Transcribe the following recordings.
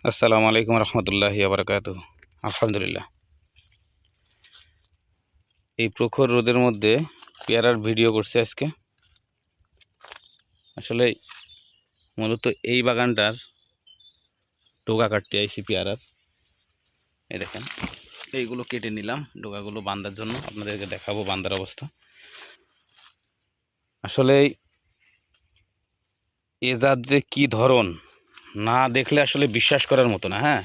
আসসালামু আলাইকুম রহমতুল্লাহি বারাকাতুহু। আলহামদুলিল্লাহ, এই প্রখর রোদের মধ্যে পেয়ারার ভিডিও করছে আজকে। আসলে মূলত এই বাগানটার ডোগা কাটতে আইছি পেয়ারার। এই দেখেন, এইগুলো কেটে নিলাম ডোগাগুলো বাঁধার জন্য, আপনাদেরকে দেখাবো বাঁধার অবস্থা। আসলে এ জাত যে কি ধরন, না দেখলে আসলে বিশ্বাস করার মতো না। হ্যাঁ,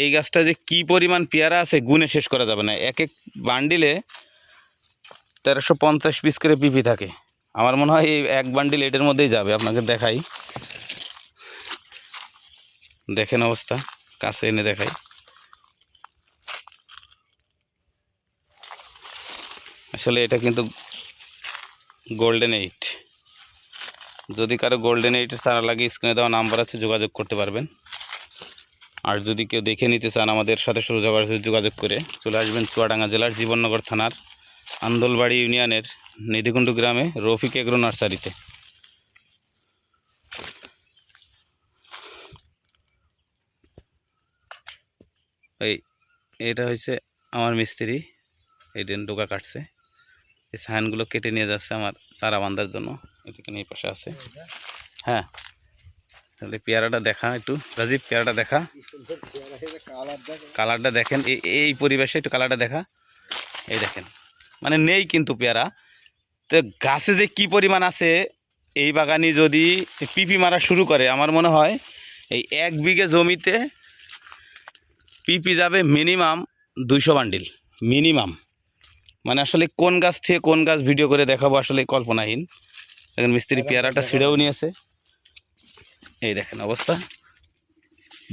এই গাছটা যে কি পরিমাণ পেয়ারা আছে গুণে শেষ করা যাবে না। এক এক বান্ডিলে 1350 পিস করে পিপি থাকে। আমার মনে হয় এই এক বান্ডিল এটার মধ্যেই যাবে। আপনাকে দেখাই, দেখেন অবস্থা, কাছে এনে দেখাই। আসলে এটা কিন্তু গোল্ডেন 8। যদি কারো গোল্ডেন 8 চারা লাগে, স্ক্রিনে দেওয়া নাম্বার আছে, যোগাযোগ করতে পারবেন। আর যদি কেউ দেখে নিতে চান, আমাদের সাথে যোগাযোগ করে চলে আসবেন চুয়াডাঙ্গা জেলার জীবননগর থানার আন্দোলবাড়ি ইউনিয়নের নিধিকুণ্ডু গ্রামে রফিক এগ্রো নার্সারিতে। এটা হচ্ছে আমার মিস্ত্রি, এই দিন ডোকা কাটছে। এই সাইনগুলো কেটে নিয়ে যাচ্ছে আমার চারা বাঁধার জন্য। এখানে এই পাশে আছে। হ্যাঁ, তাহলে পেয়ারাটা দেখা একটু, রাজীব পেয়ারাটা দেখা, কালারটা দেখেন। এই পরিবেশে একটু কালারটা দেখা। এই দেখেন, মানে নেই কিন্তু পেয়ারা। তো গাছে যে কি পরিমাণ আছে, এই বাগানি যদি পিপি মারা শুরু করে, আমার মনে হয় এই 1 বিঘে জমিতে পিপি যাবে মিনিমাম 200 বান্ডিল মিনিমাম। মানে আসলে কোন গাছ থেকে কোন গাছ ভিডিও করে দেখাবো আসলে কল্পনাহীন। এখন মিস্ত্রি পেয়ারাটা ছিঁড়েও নিয়েছে। এই দেখেন অবস্থা।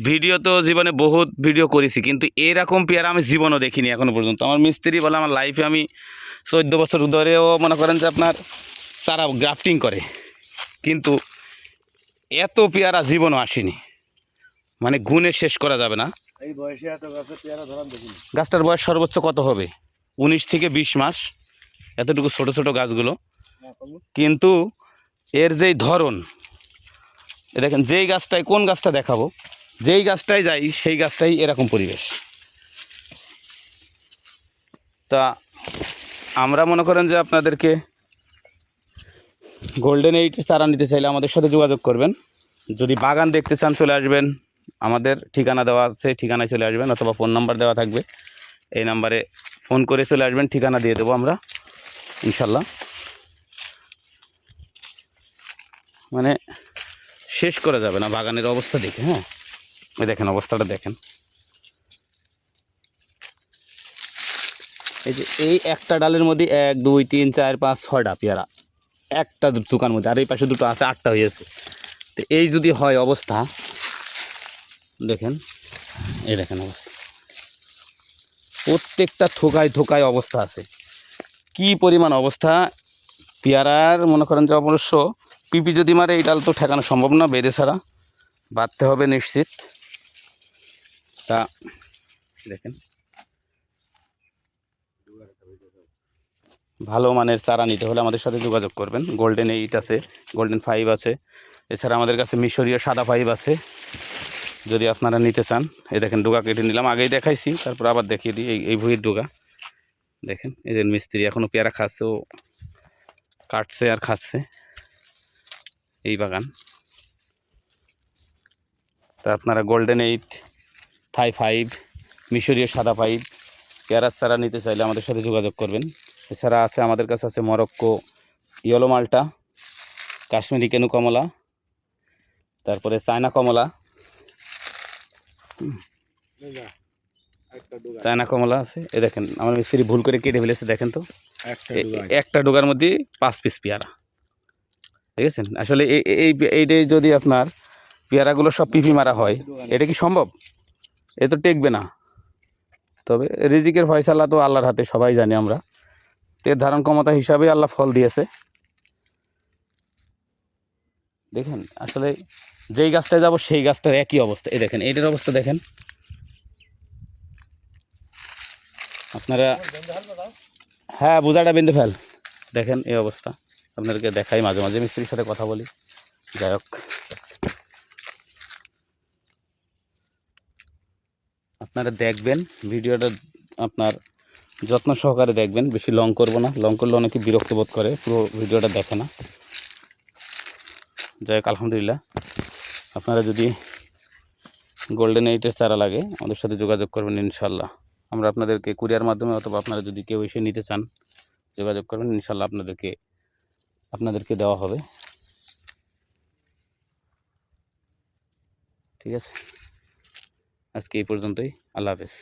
ভিডিও তো জীবনে বহুত ভিডিও করেছি, কিন্তু এরকম পেয়ারা আমি জীবনও দেখিনি এখনো পর্যন্ত। আমার মিস্ত্রি বলে আমার লাইফে আমি 14 বছর ধরেও মনে করেন যে আপনার চারা গ্রাফটিং করে, কিন্তু এত পেয়ারা জীবনও আসেনি। মানে গুণে শেষ করা যাবে না। এই বয়সে এত গাছের পেয়ারা ধরান দেখিনি। গাছটার বয়স সর্বোচ্চ কত হবে? 19 থেকে 20 মাস, এতটুকু ছোট ছোট গাছগুলো। কিন্তু এর যেই ধরন, দেখেন, যেই গাছটায়, কোন গাছটা দেখাবো, যেই গাছটায় যাই সেই গাছটাই এরকম পরিবেশ। তা আমরা মনে করেন যে আপনাদেরকে গোল্ডেন 8 চারা নিতে চাইলে আমাদের সাথে যোগাযোগ করবেন। যদি বাগান দেখতে চান চলে আসবেন, আমাদের ঠিকানা দেওয়া আছে, ঠিকানায় চলে আসবেন, অথবা ফোন নাম্বার দেওয়া থাকবে, এই নাম্বারে ফোন করে চলে আসবেন, ঠিকানা দিয়ে দেবো আমরা ইনশাল্লাহ। মানে শেষ করা যাবে না বাগানের অবস্থা দেখে। হ্যাঁ, এই দেখেন অবস্থাটা দেখেন। এই যে এই একটা ডালের মধ্যে 1 2 3 4 5 6টা পেয়ারা একটা দোকানের মধ্যে, আর এই পাশে দুটো আছে, 8টা হয়েছে। তো এই যদি হয় অবস্থা, দেখেন, এই দেখেন অবস্থা, প্রত্যেকটা থোকায় থোকায় অবস্থা আছে। কি পরিমাণ অবস্থা পেয়ারার, মনে করেন যে অবশ্য পিপি যদি মারে এই ডাল তো ঠেকানো সম্ভব না, বেঁধে ছাড়া বাঁধতে হবে নিশ্চিত। তা দেখেন, ভালো মানের চারা নিতে হলে আমাদের সাথে যোগাযোগ করবেন। গোল্ডেন 8 আছে, গোল্ডেন 5 আছে, এছাড়া আমাদের কাছে মিশরীয় সাদা 5 আছে যদি আপনারা নিতে চান। এই দেখেন ডোগা কেটে নিলাম, আগেই দেখাইছি, তারপর আবার দেখিয়ে দিই। এই ভুঁইয়ের ডোগা দেখেন। এই যে মিস্ত্রি এখনও পেয়ারা খাচ্ছে, ও কাটছে আর খাচ্ছে। এই বাগান। তা আপনারা গোল্ডেন 8, থাই 5, মিশরীয় সাদা 5 পেয়ারার চারা নিতে চাইলে আমাদের সাথে যোগাযোগ করবেন। এছাড়া আছে আমাদের কাছে আছে মরক্কো ইয়েলো মাল্টা, কাশ্মীরি কেনু কমলা, তারপরে চায়না কমলা, চায়না কমলা আছে। এ দেখেন আমার মিস্ত্রি ভুল করে কেটে ফেলেছে, দেখেন তো, একটা ডোগার মধ্যে 5 পিস পেয়ারা। ঠিক আছে, আসলে এইটাই যদি আপনার পেয়ারাগুলো সব পিপি মারা হয়, এটা কি সম্ভব? এ তো টেকবে না। তবে রিজিকের ফয়সালা তো আল্লাহর হাতে, সবাই জানি আমরা। এর ধারণ ক্ষমতা হিসাবে আল্লাহ ফল দিয়েছে। দেখেন আসলে যেই গাছটায় যাব সেই গাছটার একই অবস্থা। এই দেখেন এইটার অবস্থা দেখেন আপনারা। হ্যাঁ, বোঝাটা বেঁধে ফেল। দেখেন এই অবস্থা, আপনাদেরকে দেখাই, মাঝে মাঝে মিস্ত্রির সাথে কথা বলি। যাই হোক, আপনারা দেখবেন ভিডিওটা, আপনার যত্ন সহকারে দেখবেন, বেশি লং করব না, লং করলে অনেকে বিরক্ত বোধ করে, পুরো ভিডিওটা দেখে না। যাই হোক, আলহামদুলিল্লাহ, আপনারা যদি গোল্ডেন এইটের চারা লাগে আমাদের সাথে যোগাযোগ করবেন ইনশাল্লাহ। আমরা আপনাদেরকে কুরিয়ার মাধ্যমে অথবা আপনারা যদি কেউ এসে নিতে চান যোগাযোগ করবেন, ইনশাল্লাহ আপনাদেরকে দেওয়া হবে। ঠিক আছে, আজকে এই পর্যন্তই। আল্লাহ হাফেজ।